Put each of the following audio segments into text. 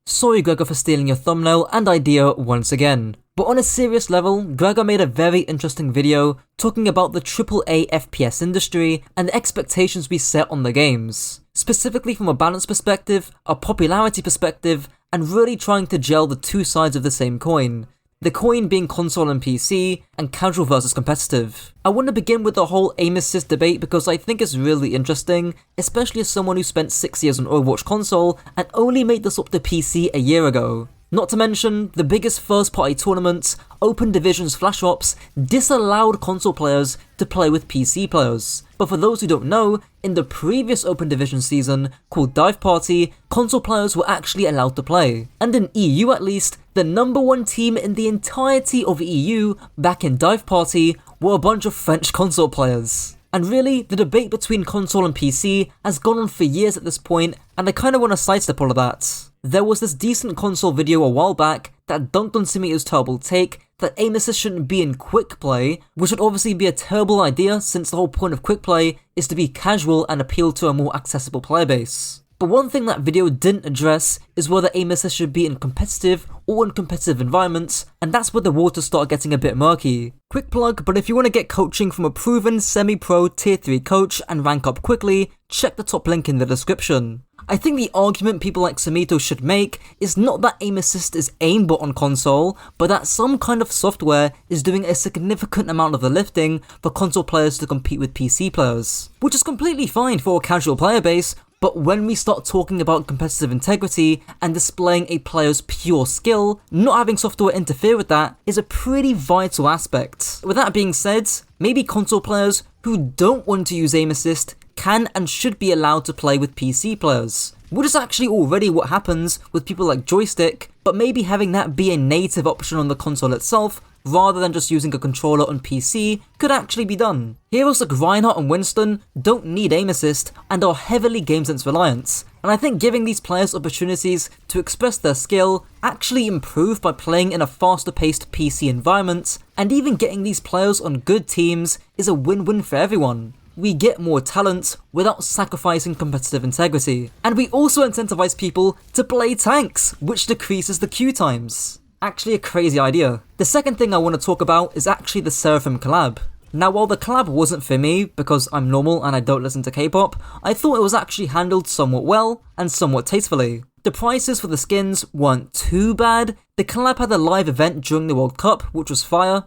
Sorry Gregor for stealing your thumbnail and idea once again. But on a serious level, Gregor made a very interesting video talking about the AAA FPS industry and the expectations we set on the games. Specifically from a balance perspective, a popularity perspective, and really trying to gel the two sides of the same coin. The coin being console and PC, and casual versus competitive. I want to begin with the whole aim assist debate because I think it's really interesting, especially as someone who spent 6 years on Overwatch console and only made this up to PC a year ago. Not to mention, the biggest first-party tournaments, Open Divisions Flash Ops, disallowed console players to play with PC players. But for those who don't know, in the previous Open Division season, called Dive Party, console players were actually allowed to play. And in EU at least, the #1 team in the entirety of EU, back in Dive Party, were a bunch of French console players. And really, the debate between console and PC has gone on for years at this point, and I kinda wanna sidestep all of that. There was this decent console video a while back that dunked on Simito's terrible take that aim assist shouldn't be in quick play, which would obviously be a terrible idea since the whole point of quick play is to be casual and appeal to a more accessible player base. But one thing that video didn't address is whether aim assist should be in competitive or uncompetitive environments, and that's where the waters start getting a bit murky. Quick plug, but if you want to get coaching from a proven semi-pro tier 3 coach and rank up quickly, check the top link in the description. I think the argument people like Simito should make is not that aim assist is aimbot on console, but that some kind of software is doing a significant amount of the lifting for console players to compete with PC players. Which is completely fine for a casual player base, but when we start talking about competitive integrity and displaying a player's pure skill, not having software interfere with that is a pretty vital aspect. With that being said, maybe console players who don't want to use aim assist can and should be allowed to play with PC players, which is actually already what happens with people like Joystick, but maybe having that be a native option on the console itself rather than just using a controller on PC could actually be done. Heroes like Reinhardt and Winston don't need aim assist and are heavily game sense reliant, and I think giving these players opportunities to express their skill actually improve by playing in a faster paced PC environment, and even getting these players on good teams is a win-win for everyone. We get more talent without sacrificing competitive integrity. And we also incentivize people to play tanks, which decreases the queue times. Actually a crazy idea. The second thing I want to talk about is actually the SSerafim Collab. Now while the collab wasn't for me, because I'm normal and I don't listen to K-pop, I thought it was actually handled somewhat well and somewhat tastefully. The prices for the skins weren't too bad. The collab had a live event during the World Cup, which was fire,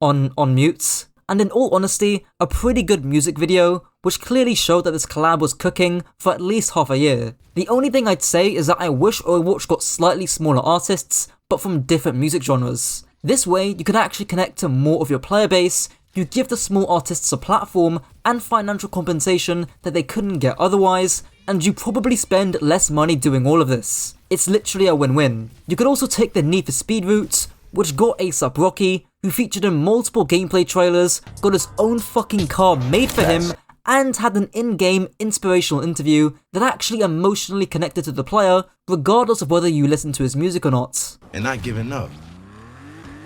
on mutes. And in all honesty, a pretty good music video, which clearly showed that this collab was cooking for at least half a year. The only thing I'd say is that I wish Overwatch got slightly smaller artists, but from different music genres. This way, you can actually connect to more of your player base, you give the small artists a platform and financial compensation that they couldn't get otherwise, and you probably spend less money doing all of this. It's literally a win-win. You could also take the Need for Speed route, which got ASAP Rocky, who featured in multiple gameplay trailers, got his own fucking car made for him, and had an in-game inspirational interview that actually emotionally connected to the player, regardless of whether you listen to his music or not. And not giving up.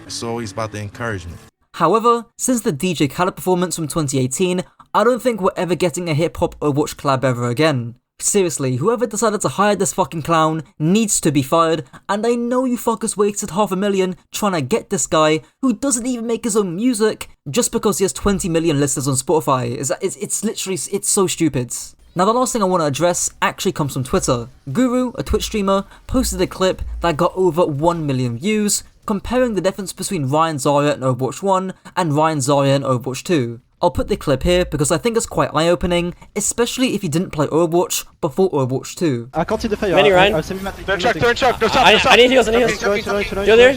It's always about the encouragement. However, since the DJ Khaled performance from 2018, I don't think we're ever getting a hip-hop Overwatch collab ever again. Seriously, whoever decided to hire this fucking clown needs to be fired, and I know you fuckers wasted $500,000 trying to get this guy who doesn't even make his own music just because he has 20 million listeners on Spotify. It's literally so stupid. Now the last thing I want to address actually comes from Twitter. Guru, a Twitch streamer, posted a clip that got over 1 million views, comparing the difference between Ryan Zarya in Overwatch 1 and Ryan Zarya in Overwatch 2. I'll put the clip here because I think it's quite eye-opening, especially if you didn't play Overwatch before Overwatch 2. I can't see the fire. Many Ryan. They're chuck. I need heals, You're there?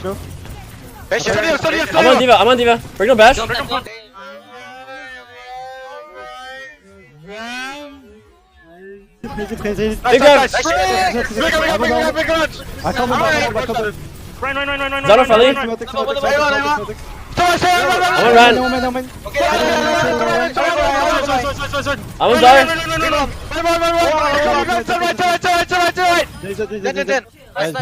I'm on Diva. Bring no bash. Big grab. Run. Zona friendly. I'm on Ryan. I'm on Zara. Nice.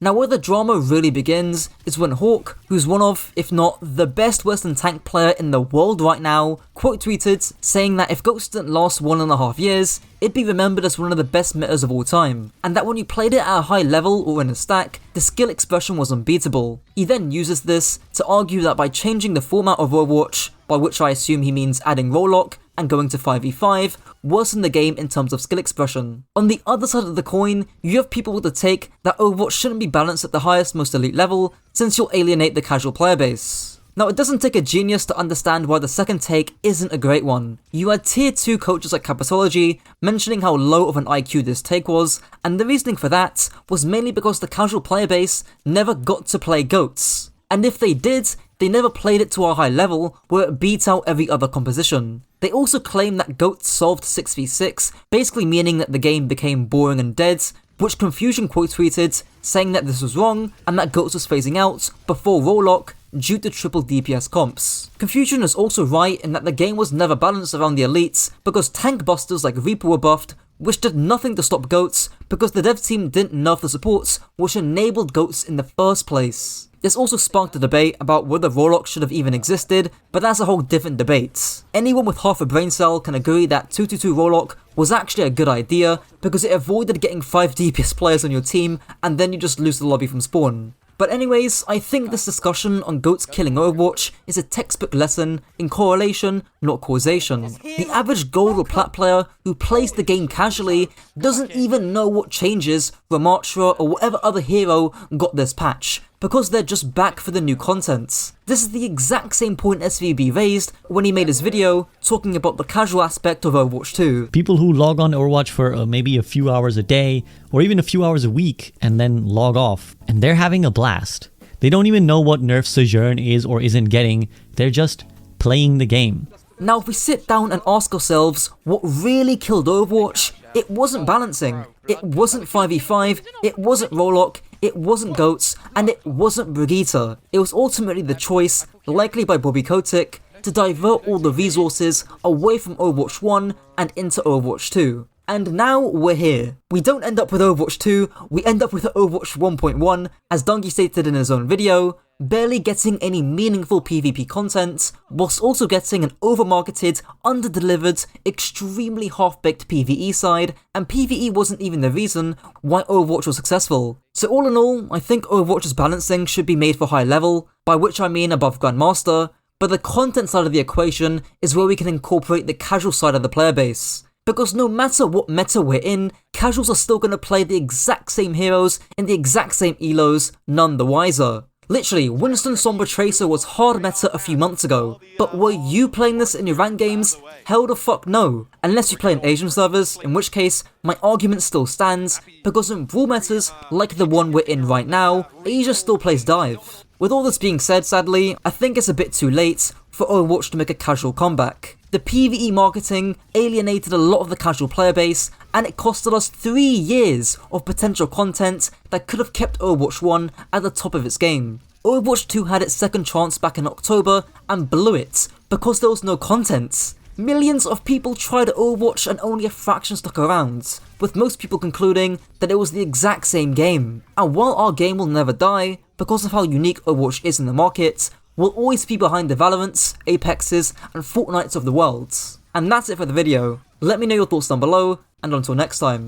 Now where the drama really begins is when Hawk, who's one of, if not the best Western tank player in the world right now, quote tweeted saying that if Goats didn't last 1.5 years, it'd be remembered as one of the best metas of all time, and that when you played it at a high level or in a stack, the skill expression was unbeatable. He then uses this to argue that by changing the format of Overwatch, by which I assume he means adding Rollock and going to 5v5, worsened the game in terms of skill expression. On the other side of the coin, you have people with the take that Overwatch shouldn't be balanced at the highest, most elite level, since you'll alienate the casual player base. Now it doesn't take a genius to understand why the second take isn't a great one. You had tier 2 coaches like Capitology mentioning how low of an IQ this take was, and the reasoning for that was mainly because the casual player base never got to play Goats. And if they did, they never played it to a high level where it beat out every other composition. They also claim that Goats solved 6v6, basically meaning that the game became boring and dead, which Confusion quote tweeted saying that this was wrong and that Goats was phasing out before Rollock due to triple DPS comps. Confusion is also right in that the game was never balanced around the elites because tank busters like Reaper were buffed, which did nothing to stop Goats because the dev team didn't nerf the supports which enabled Goats in the first place. This also sparked a debate about whether Rollock should have even existed, but that's a whole different debate. Anyone with half a brain cell can agree that 2-2-2 Rollock was actually a good idea because it avoided getting 5 DPS players on your team and then you just lose the lobby from spawn. But anyways, I think this discussion on Goats killing Overwatch is a textbook lesson in correlation, not causation. The average gold or plat player who plays the game casually doesn't even know what changes Ramatra or whatever other hero got this patch, because they're just back for the new content. This is the exact same point SVB raised when he made his video talking about the casual aspect of Overwatch 2. People who log on to Overwatch for maybe a few hours a day or even a few hours a week and then log off, and they're having a blast. They don't even know what nerf Sojourn is or isn't getting, they're just playing the game. Now if we sit down and ask ourselves what really killed Overwatch, it wasn't balancing, it wasn't 5v5, it wasn't Rollock, it wasn't Goats, and it wasn't Brigitte. It was ultimately the choice, likely by Bobby Kotick, to divert all the resources away from Overwatch 1 and into Overwatch 2. And now we're here. We don't end up with Overwatch 2, we end up with Overwatch 1.1, as Dungy stated in his own video, barely getting any meaningful PvP content, whilst also getting an over-marketed, under-delivered, extremely half-baked PvE side, and PvE wasn't even the reason why Overwatch was successful. So all in all, I think Overwatch's balancing should be made for high level, by which I mean above Grandmaster, but the content side of the equation is where we can incorporate the casual side of the player base. Because no matter what meta we're in, casuals are still going to play the exact same heroes in the exact same elos, none the wiser. Literally, Winston Sombra Tracer was hard meta a few months ago, but were you playing this in your ranked games? Hell the fuck no. Unless you play in Asian servers, in which case, my argument still stands, because in brawl metas, like the one we're in right now, Asia still plays dive. With all this being said, sadly, I think it's a bit too late for Overwatch to make a casual comeback. The PvE marketing alienated a lot of the casual player base, and it costed us 3 years of potential content that could have kept Overwatch 1 at the top of its game. Overwatch 2 had its second chance back in October and blew it because there was no content. Millions of people tried Overwatch and only a fraction stuck around, with most people concluding that it was the exact same game. And while our game will never die, because of how unique Overwatch is in the market, we'll always be behind the Valorants, Apexes, and Fortnites of the world. And that's it for the video. Let me know your thoughts down below, and until next time.